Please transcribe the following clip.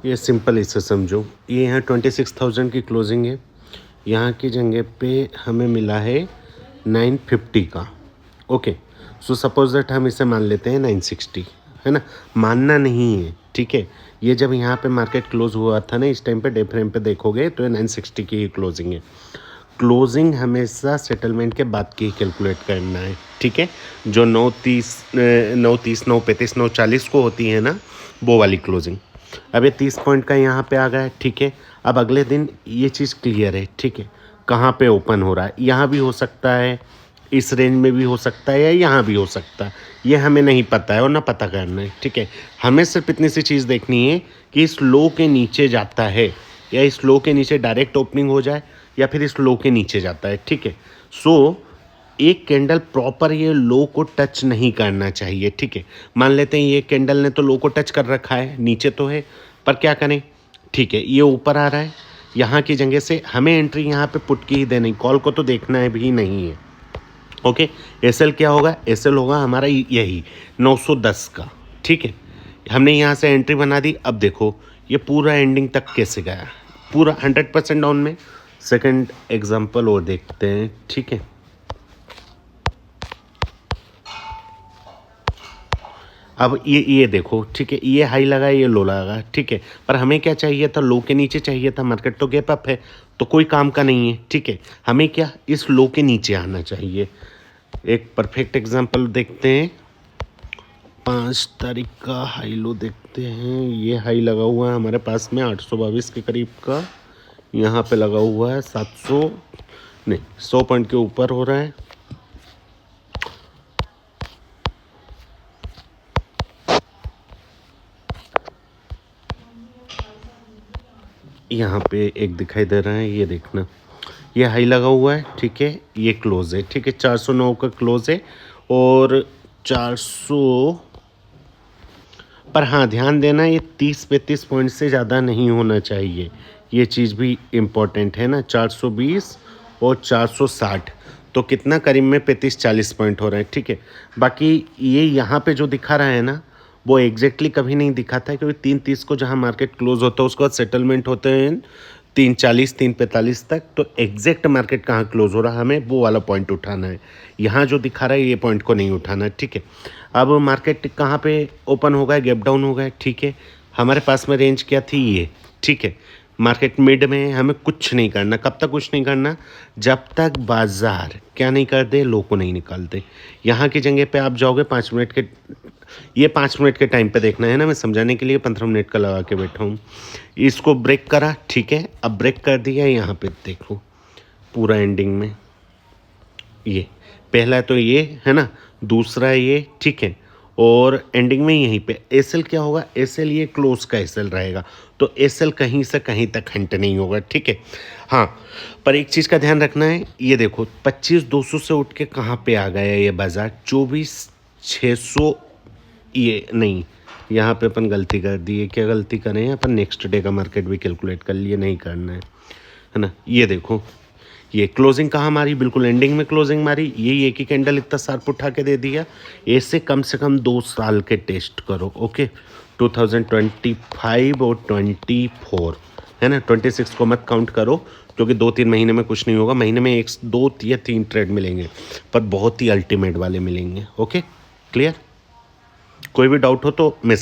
ये सिंपल इसे समझो, ये यहाँ 26,000 की क्लोजिंग है, यहाँ की जगह पे हमें मिला है 950 का। ओके, सो सपोज दैट हम इसे मान लेते हैं 960, है ना, मानना नहीं है, ठीक है। ये जब यहाँ पे मार्केट क्लोज हुआ था ना, इस टाइम पे डे फ्रेम पे देखोगे तो ये 960 की ही क्लोजिंग है। क्लोजिंग हमेशा सेटलमेंट के बाद की ही कैलकुलेट करना है, ठीक है। जो 9:30 9:35 9:40 को होती है ना, वो वाली क्लोजिंग। अब ये 30 पॉइंट का यहाँ पे आ गया है, ठीक है। अब अगले दिन ये चीज़ क्लियर है, ठीक है, कहाँ पे ओपन हो रहा है, यहाँ भी हो सकता है, इस रेंज में भी हो सकता है, या यहाँ भी हो सकता है, ये हमें नहीं पता है और ना पता करना है, ठीक है। हमें सिर्फ इतनी सी चीज़ देखनी है कि इस लो के नीचे जाता है, या इस लो के नीचे डायरेक्ट ओपनिंग हो जाए, या फिर इस लो के नीचे जाता है, ठीक है। सो एक कैंडल प्रॉपर ये लो को टच नहीं करना चाहिए, ठीक है। मान लेते हैं ये कैंडल ने तो लो को टच कर रखा है, नीचे तो है, पर क्या करें, ठीक है, ये ऊपर आ रहा है, यहाँ की जगह से हमें एंट्री यहाँ पे पुट की ही देनी, कॉल को तो देखना है भी नहीं है। ओके, एसएल क्या होगा, एसएल होगा हमारा यही 910 का, ठीक है। हमने यहाँ से एंट्री बना दी। अब देखो ये पूरा एंडिंग तक कैसे गया, पूरा 100% डाउन में। सेकंड एग्जांपल और देखते हैं, ठीक है। अब ये देखो, ठीक है, ये हाई लगा, ये लो लगा, ठीक है, पर हमें क्या चाहिए था, लो के नीचे चाहिए था। मार्केट तो गैप अप है, तो कोई काम का नहीं है, ठीक है। हमें क्या, इस लो के नीचे आना चाहिए। एक परफेक्ट एग्जांपल देखते हैं, 5 तारीख का हाई लो देखते हैं। ये हाई लगा हुआ है हमारे पास में 822 के करीब का, यहाँ पे लगा हुआ है 700 नहीं 100 पॉइंट के ऊपर हो रहा है। यहाँ पे एक दिखाई दे रहा है, ये देखना, ये हाई लगा हुआ है, ठीक है, ये क्लोज है, ठीक है, 409 का क्लोज है, और 400, पर हाँ ध्यान देना, ये 30-35 पॉइंट से ज़्यादा नहीं होना चाहिए, ये चीज़ भी इम्पोर्टेंट है ना। 420 और 460, तो कितना करीब में 35-40 पॉइंट हो रहा है, ठीक है। बाकी ये यहाँ पे जो दिखा रहा है ना, वो एग्जैक्टली कभी नहीं दिखाता है, क्योंकि 3:30 को जहाँ मार्केट क्लोज होता है उसके बाद सेटलमेंट होते हैं 3:40 3:45 तक, तो एग्जैक्ट मार्केट कहाँ क्लोज हो रहा है, हमें वो वाला पॉइंट उठाना है। यहाँ जो दिखा रहा है ये पॉइंट को नहीं उठाना है, ठीक है। अब मार्केट कहाँ पे ओपन हो गया, गैप डाउन हो गया, ठीक है। हमारे पास में रेंज क्या थी, ये, ठीक है। मार्केट मिड में है, हमें कुछ नहीं करना। कब तक कुछ नहीं करना, जब तक बाजार क्या नहीं कर दे, लो को नहीं निकाल दे। यहाँ की जगह पे आप जाओगे 5 मिनट के, ये 5 मिनट के टाइम पे देखना है ना, मैं समझाने के लिए 15 मिनट का लगा के बैठा हूँ। इसको ब्रेक करा, ठीक है, अब ब्रेक कर दिया, यहाँ पे देखो पूरा एंडिंग में, ये पहला तो ये है ना, दूसरा ये, ठीक है, और एंडिंग में यहीं पे एसएल क्या होगा, एसएल ये क्लोज का एसएल रहेगा, तो एसएल कहीं से कहीं तक हंट नहीं होगा, ठीक है। हाँ, पर एक चीज़ का ध्यान रखना है, ये देखो 25,200 से उठ के कहाँ पे आ गया ये बाजार, 24,600, ये नहीं, यहाँ पे अपन गलती कर दी है। क्या गलती करें, अपन नेक्स्ट डे का मार्केट भी कैलकुलेट कर लिए, नहीं करना है ना। ये देखो, ये क्लोजिंग कहाँ मारी, बिल्कुल एंडिंग में क्लोजिंग मारी, ये एक ही कैंडल इतना शार्प उठा के दे दिया। ऐसे कम से कम 2 साल के टेस्ट करो, ओके, 2025 और 24, है ना। 26 को मत काउंट करो, क्योंकि 2-3 महीने में कुछ नहीं होगा, महीने में 1 2 या 3 ट्रेड मिलेंगे, पर बहुत ही अल्टीमेट वाले मिलेंगे। Okay, clear. कोई भी डाउट हो तो मैं